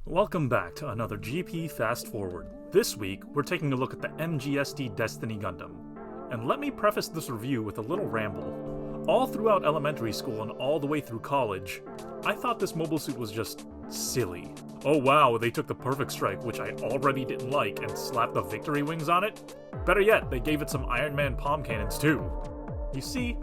Welcome back to another GP Fast Forward. This week, we're taking a look at the MGSD Destiny Gundam. And let me preface this review with a little ramble. All throughout elementary school and all the way through college, I thought this mobile suit was just silly. Oh wow, they took the Perfect Strike, which I already didn't like, and slapped the Victory Wings on it? Better yet, they gave it some Iron Man palm cannons too. You see,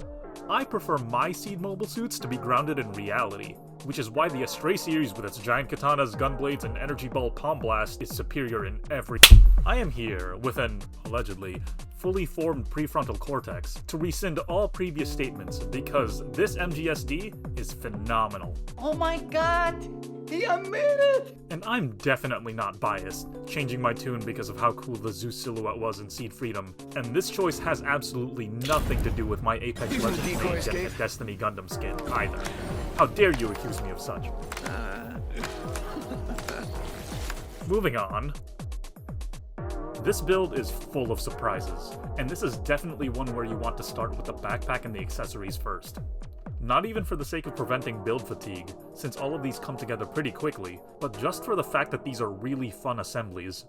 I prefer my Seed mobile suits to be grounded in reality, which is why the Astray series with its giant katanas, gunblades, and energy ball palm blast is superior in every. I am here with an, allegedly, fully formed prefrontal cortex to rescind all previous statements because this MGSD is phenomenal. Oh my god! He admitted it! And I'm definitely not biased, changing my tune because of how cool the Zeus silhouette was in Seed Freedom, and this choice has absolutely nothing to do with my Apex Legends main getting a Destiny Gundam skin, either. How dare you accuse me of such? Moving on. This build is full of surprises, and this is definitely one where you want to start with the backpack and the accessories first. Not even for the sake of preventing build fatigue, since all of these come together pretty quickly, but just for the fact that these are really fun assemblies.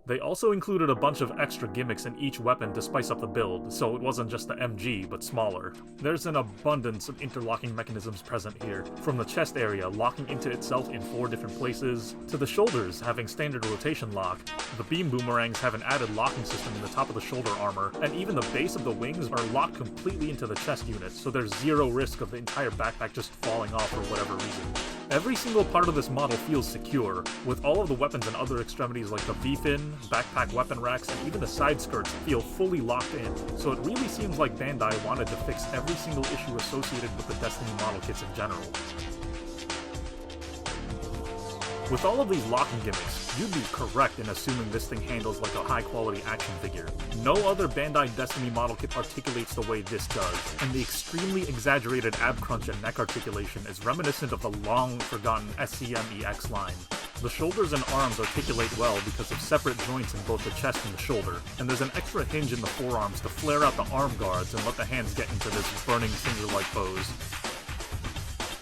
They also included a bunch of extra gimmicks in each weapon to spice up the build, so it wasn't just the MG, but smaller. There's an abundance of interlocking mechanisms present here, from the chest area locking into itself in 4 different places, to the shoulders having standard rotation lock, the beam boomerangs have an added locking system in the top of the shoulder armor, and even the base of the wings are locked completely into the chest unit, so there's zero risk of the entire backpack just falling off for whatever reason. Every single part of this model feels secure, with all of the weapons and other extremities like the V-fin, backpack weapon racks, and even the side skirts feel fully locked in, so it really seems like Bandai wanted to fix every single issue associated with the Destiny model kits in general. With all of these locking gimmicks, you'd be correct in assuming this thing handles like a high-quality action figure. No other Bandai Destiny model kit articulates the way this does, and the extremely exaggerated ab crunch and neck articulation is reminiscent of the long-forgotten SCM-EX line. The shoulders and arms articulate well because of separate joints in both the chest and the shoulder, and there's an extra hinge in the forearms to flare out the arm guards and let the hands get into this burning finger-like pose.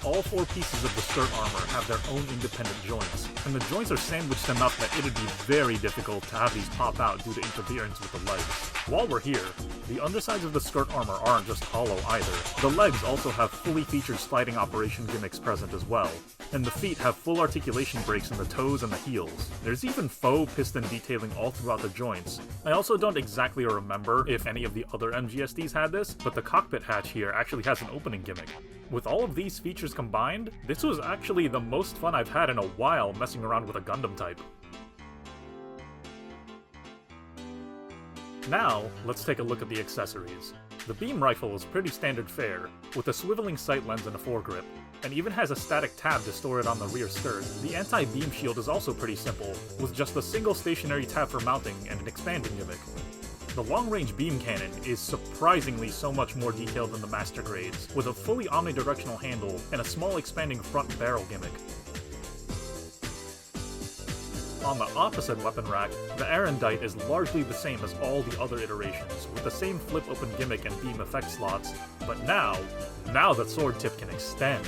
All 4 pieces of the skirt armor have their own independent joints, and the joints are sandwiched enough that it'd be very difficult to have these pop out due to interference with the legs. While we're here, the undersides of the skirt armor aren't just hollow either. The legs also have fully featured sliding operation gimmicks present as well, and the feet have full articulation breaks in the toes and the heels. There's even faux piston detailing all throughout the joints. I also don't exactly remember if any of the other MGSDs had this, but the cockpit hatch here actually has an opening gimmick. With all of these features combined, this was actually the most fun I've had in a while messing around with a Gundam type. Now, let's take a look at the accessories. The beam rifle is pretty standard fare, with a swiveling sight lens and a foregrip, and even has a static tab to store it on the rear skirt. The anti-beam shield is also pretty simple, with just a single stationary tab for mounting and an expanding gimmick. The long-range beam cannon is surprisingly so much more detailed than the master grades, with a fully omnidirectional handle and a small expanding front barrel gimmick. On the opposite weapon rack, the Arendite is largely the same as all the other iterations, with the same flip-open gimmick and beam effect slots, but now that sword tip can extend.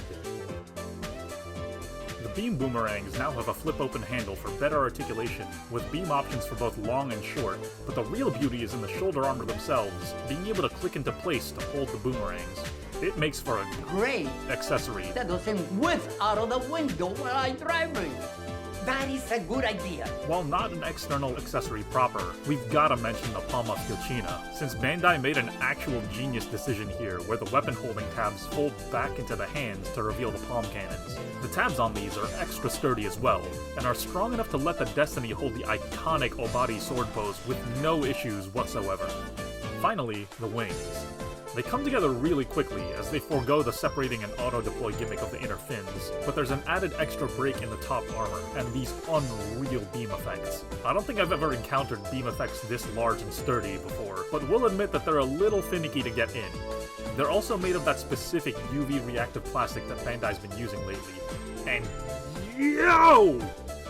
The beam boomerangs now have a flip-open handle for better articulation, with beam options for both long and short, but the real beauty is in the shoulder armor themselves, being able to click into place to hold the boomerangs. It makes for a great accessory that doesn't whiff out of the window while I'm driving. That is a good idea. While not an external accessory proper, we've gotta mention the Palma Filchina, since Bandai made an actual genius decision here where the weapon holding tabs fold back into the hands to reveal the palm cannons. The tabs on these are extra sturdy as well, and are strong enough to let the Destiny hold the iconic Obari sword pose with no issues whatsoever. Finally, the wings. They come together really quickly as they forego the separating and auto-deploy gimmick of the inner fins, but there's an added extra break in the top armor, and these unreal beam effects. I don't think I've ever encountered beam effects this large and sturdy before, but we'll admit that they're a little finicky to get in. They're also made of that specific UV reactive plastic that Bandai's been using lately. And yo!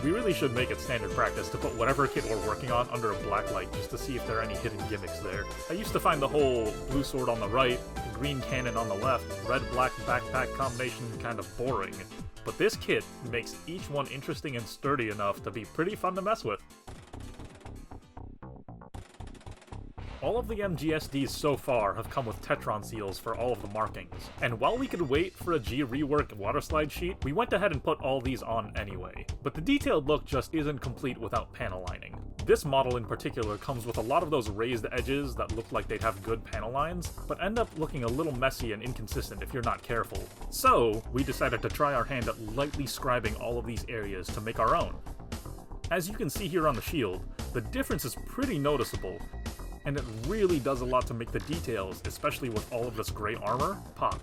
We really should make it standard practice to put whatever kit we're working on under a black light just to see if there are any hidden gimmicks there. I used to find the whole blue sword on the right, green cannon on the left, red-black backpack combination kind of boring. but this kit makes each one interesting and sturdy enough to be pretty fun to mess with. All of the MGSDs so far have come with Tetron seals for all of the markings, and while we could wait for a G reworked waterslide sheet, we went ahead and put all these on anyway. But the detailed look just isn't complete without panel lining. This model in particular comes with a lot of those raised edges that look like they'd have good panel lines, but end up looking a little messy and inconsistent if you're not careful. So, we decided to try our hand at lightly scribing all of these areas to make our own. As you can see here on the shield, the difference is pretty noticeable, and it really does a lot to make the details, especially with all of this gray armor, pop.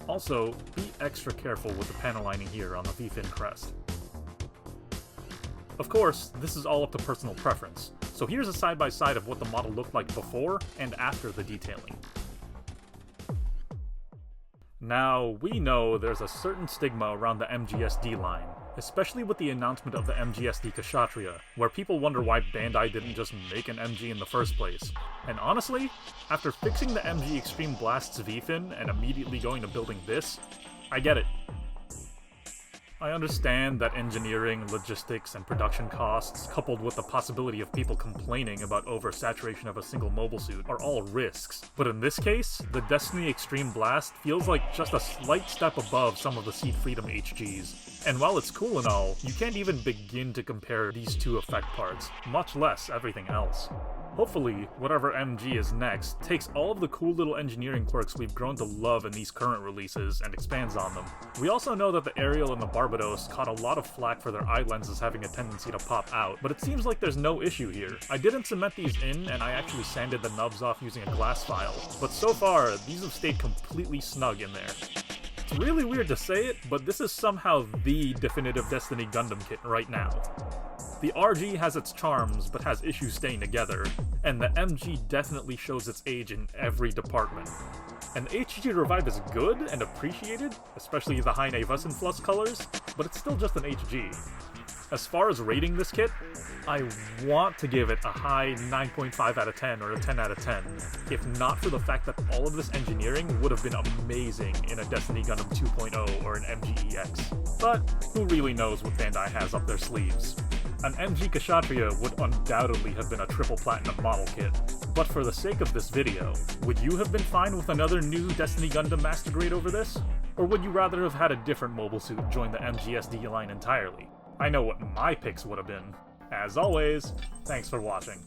Also, be extra careful with the panel lining here on the V-fin crest. Of course, this is all up to personal preference, so here's a side-by-side of what the model looked like before and after the detailing. Now, we know there's a certain stigma around the MGSD line, especially with the announcement of the MGSD Kshatriya, where people wonder why Bandai didn't just make an MG in the first place. And honestly, after fixing the MG Extreme Blast's V-fin and immediately going to building this, I get it. I understand that engineering, logistics, and production costs, coupled with the possibility of people complaining about oversaturation of a single mobile suit, are all risks. But in this case, the Destiny Extreme Blast feels like just a slight step above some of the Seed Freedom HGs. And while it's cool and all, you can't even begin to compare these two effect parts, much less everything else. Hopefully, whatever MG is next takes all of the cool little engineering quirks we've grown to love in these current releases and expands on them. We also know that the Ariel and the Barbados caught a lot of flack for their eye lenses having a tendency to pop out, but it seems like there's no issue here. I didn't cement these in, and I actually sanded the nubs off using a glass file, but so far, these have stayed completely snug in there. It's really weird to say it, but this is somehow the definitive Destiny Gundam kit right now. The RG has its charms, but has issues staying together, and the MG definitely shows its age in every department. And the HG Revive is good and appreciated, especially the high Navescent Flux colors, but it's still just an HG. As far as rating this kit, I want to give it a high 9.5 out of 10 or a 10 out of 10, if not for the fact that all of this engineering would have been amazing in a Destiny Gundam 2.0 or an MGEX. But who really knows what Bandai has up their sleeves? An MG Kshatriya would undoubtedly have been a triple platinum model kit, but for the sake of this video, would you have been fine with another new Destiny Gundam Master Grade over this? Or would you rather have had a different mobile suit join the MGSD line entirely? I know what my picks would have been. As always, thanks for watching.